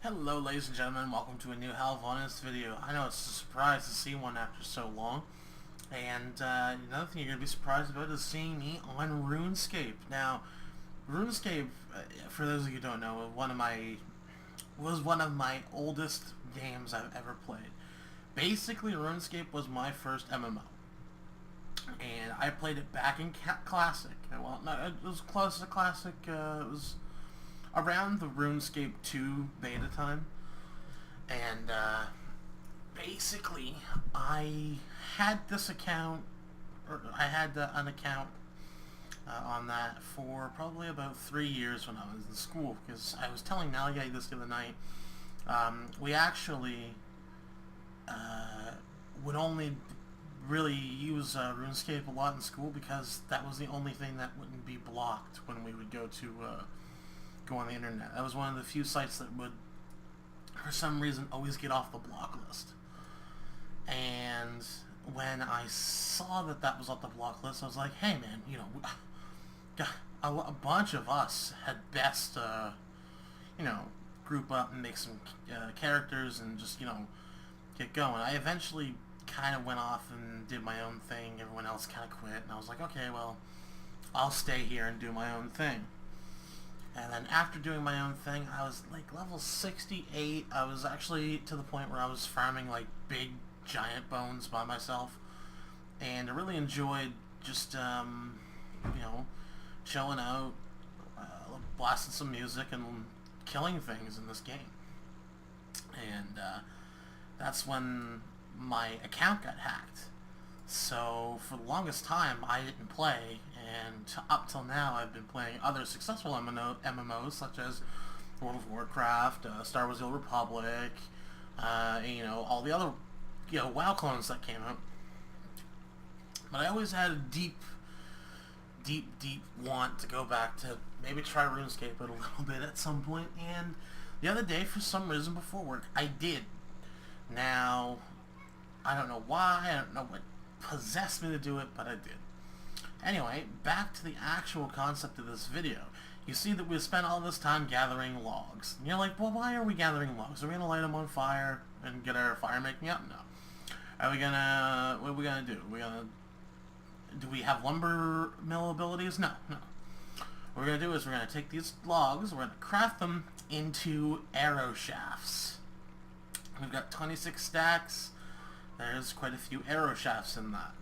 Hello ladies and gentlemen, welcome to a new Halvonis video. I know it's a surprise to see one after so long. And another thing you're going to be surprised about is seeing me on Runescape. Now, Runescape, for those of you who don't know, was one of my oldest games I've ever played. Basically, Runescape was my first MMO. And I played it back in Classic. Well, no, it was close to Classic. It was around the RuneScape 2 beta time, and basically I had this account, or I had an account on that for probably about 3 years when I was in school, because I was telling Nalgay this the other night. We actually would only really use RuneScape a lot in school because that was the only thing that wouldn't be blocked when we would go on the internet. That was one of the few sites that would, for some reason, always get off the block list. And when I saw that that was off the block list, I was like, hey man, a bunch of us had best, group up and make some characters and just, get going. I eventually kind of went off and did my own thing. Everyone else kind of quit, and I was like, okay, well, I'll stay here and do my own thing. And then after doing my own thing, I was like level 68. I was actually to the point where I was farming like big giant bones by myself. And I really enjoyed just, chilling out, blasting some music and killing things in this game. And that's when my account got hacked. So for the longest time I didn't play, and up till now I've been playing other successful MMOs such as World of Warcraft, Star Wars: The Old Republic, all the other WoW clones that came out. But I always had a deep want to go back to maybe try RuneScape a little bit at some point, and the other day for some reason before work I did. Now I don't know why, I don't know what possessed me to do it, but I did. Anyway, back to the actual concept of this video. You see that we spent all this time gathering logs. And you're like, well, why are we gathering logs? Are we gonna light them on fire and get our fire making up? No. What are we gonna do? Do we have lumber mill abilities? No. What we're gonna do is we're gonna take these logs, we're gonna craft them into arrow shafts. We've got 26 stacks. There's quite a few arrow shafts in that.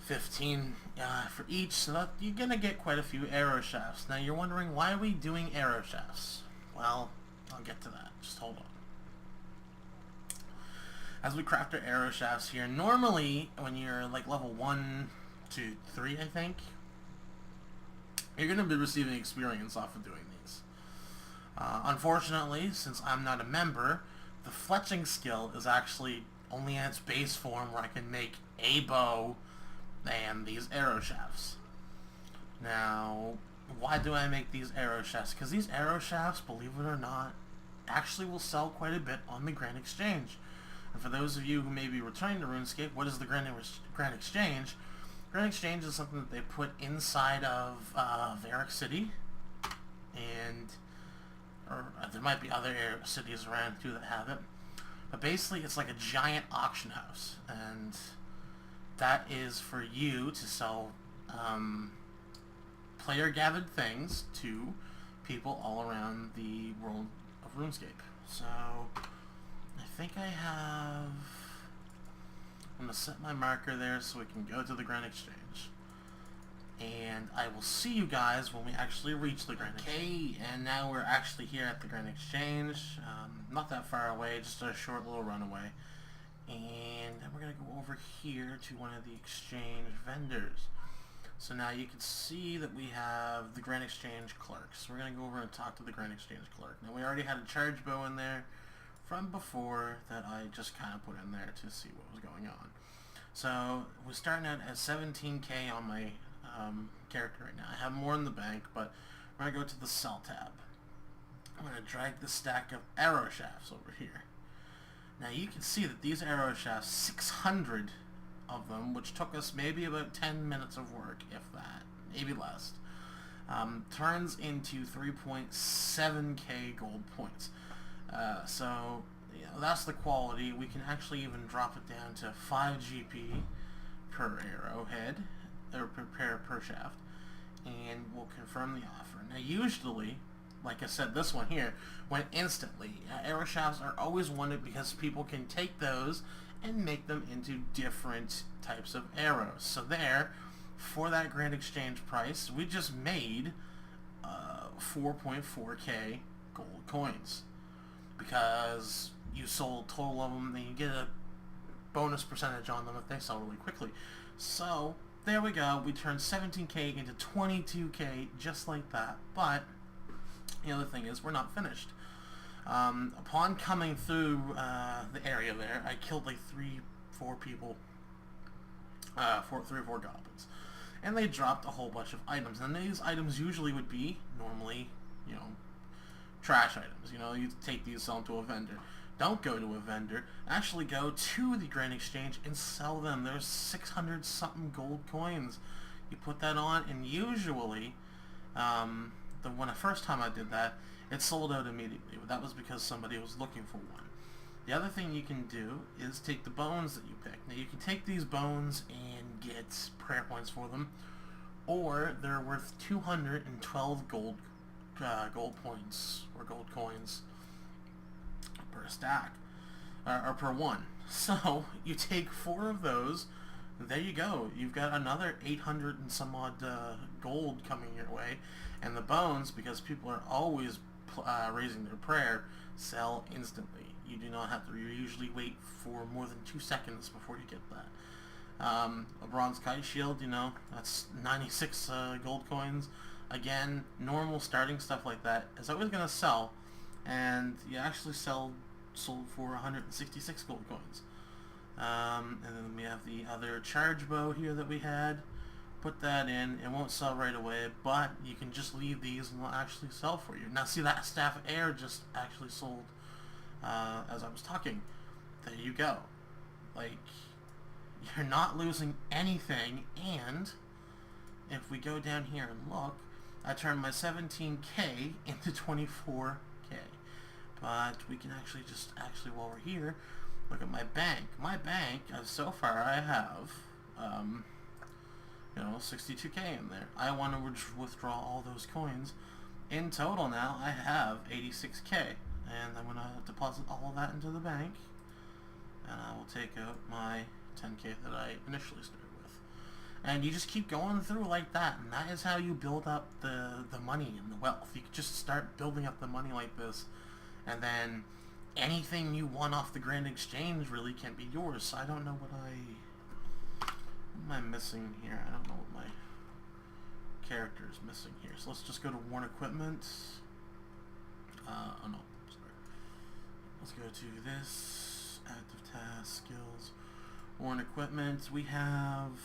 15 for each, so that you're gonna get quite a few arrow shafts. Now you're wondering, why are we doing arrow shafts? Well, I'll get to that. Just hold on. As we craft our arrow shafts here, normally when you're like level 1 to 3, I think, you're gonna be receiving experience off of doing these. Unfortunately, since I'm not a member, the fletching skill is actually only in its base form, where I can make a bow and these arrow shafts. Now, why do I make these arrow shafts? Because these arrow shafts, believe it or not, actually will sell quite a bit on the Grand Exchange. And for those of you who may be returning to RuneScape, what is the Grand Exchange? Grand Exchange is something that they put inside of Varric City, and there might be other cities around too that have it. But basically, it's like a giant auction house, and that is for you to sell player-gathered things to people all around the world of RuneScape. So, I think I'm going to set my marker there so we can go to the Grand Exchange. And I will see you guys when we actually reach the Grand Exchange. Okay, and now we're actually here at the Grand Exchange. Not that far away, just a short little run away. And then we're going to go over here to one of the exchange vendors. So now you can see that we have the Grand Exchange clerk. So we're going to go over and talk to the Grand Exchange clerk. Now we already had a charge bow in there from before that I just kind of put in there to see what was going on. So we're starting out at 17k on my character right now. I have more in the bank, but we're going to go to the sell tab. I'm going to drag the stack of arrow shafts over here. Now you can see that these arrow shafts, 600 of them, which took us maybe about 10 minutes of work, if that, maybe less, turns into 3.7k gold points. So that's the quality. We can actually even drop it down to 5 GP per arrowhead, or per shaft, and we'll confirm the offer. Now usually, like I said, this one here went instantly. Arrow shafts are always wanted because people can take those and make them into different types of arrows. So there, for that Grand Exchange price, we just made 4.4k gold coins, because you sold total of them, then you get a bonus percentage on them if they sell really quickly. So there we go, we turned 17k into 22k just like that. But the other thing is, we're not finished. Upon coming through the area there, I killed like 3-4 people, 3 or 4 goblins, and they dropped a whole bunch of items. And these items usually would be normally, trash items. You take these, sell them to a vendor. Don't go to a vendor. Actually go to the Grand Exchange and sell them. There's 600 something gold coins. You put that on, and usually, the first time I did that, it sold out immediately. That was because somebody was looking for one. The other thing you can do is take the bones that you pick. Now you can take these bones and get prayer points for them, or they're worth 212 gold points or gold coins per stack, or per one. So you take 4 of those. There you go. You've got another 800 and some odd gold coming your way. And the bones, because people are always raising their prayer, sell instantly. You do not have to usually wait for more than 2 seconds before you get that. A bronze kite shield, that's 96 gold coins. Again, normal starting stuff like that is always going to sell, and you actually sold for 166 gold coins. And then we have the other charge bow here that we had. Put that in. It won't sell right away, but you can just leave these and they'll actually sell for you. Now see, that staff of air just actually sold as I was talking. There you go. Like, you're not losing anything. And if we go down here and look, I turned my 17k into 24k. But we can actually while we're here, look at my bank. My bank, so far I have 62k in there. I want to withdraw all those coins. In total now, I have 86k, and I'm going to deposit all of that into the bank, and I will take out my 10k that I initially started with. And you just keep going through like that, and that is how you build up the money and the wealth. You can just start building up the money like this, and then anything you want off the Grand Exchange really can be yours. So I don't know what am I missing here? I don't know what my character is missing here. So let's just go to worn equipment. Oh no, sorry. Let's go to this, active task, skills, worn equipment. We have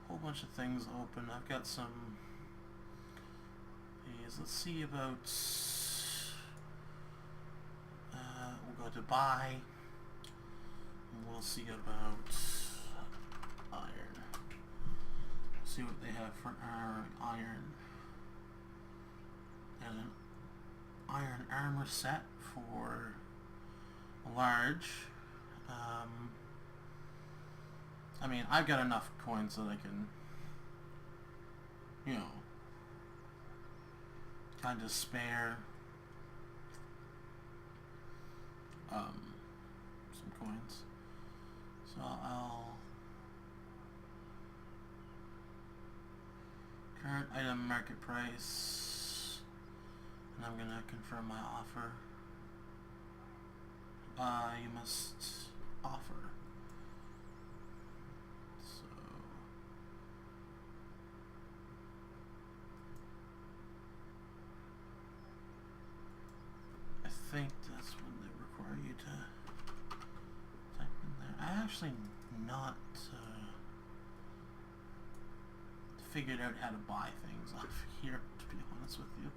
a whole bunch of things open. I've got some these. Let's see about, we'll go to buy. We'll see about iron. See what they have for our iron. And an iron armor set for a large. I mean, I've got enough coins that I can, kind of spare some coins. So I'll current item market price, and I'm gonna confirm my offer. You must offer. So I think that's when they require you to type in there. I actually not figured out how to buy things off here, to be honest with you.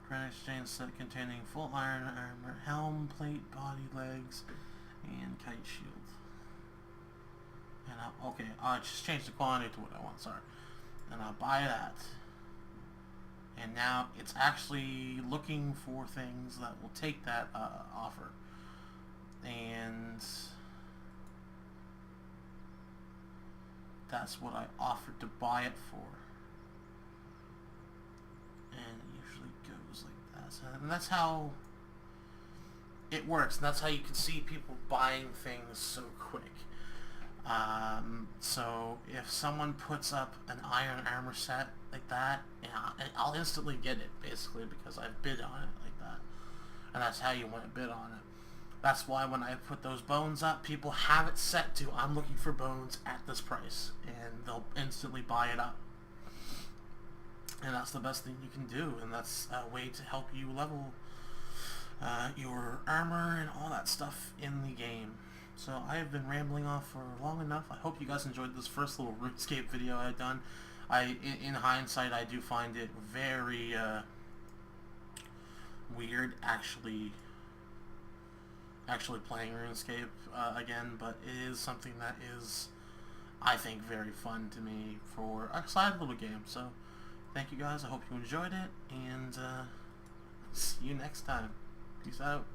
Grand Exchange set containing full iron armor, helm, plate, body, legs, and kite shield. And okay, I just changed the quantity to what I want, sorry. and I'll buy that. And now it's actually looking for things that will take that offer. And that's what I offered to buy it for. And it usually goes like that. So, and that's how it works. And that's how you can see people buying things so quick. So if someone puts up an iron armor set like that, I'll instantly get it, basically, because I've bid on it like that. And that's how you want to bid on it. That's why when I put those bones up, people have it set to, I'm looking for bones at this price, and they'll instantly buy it up. And that's the best thing you can do, and that's a way to help you level your armor and all that stuff in the game. So I have been rambling off for long enough. I hope you guys enjoyed this first little RuneScape video I've done. In hindsight, I do find it very weird actually playing RuneScape again, but it is something that is, I think, very fun to me for a side little game. So thank you guys. I hope you enjoyed it, and see you next time. Peace out.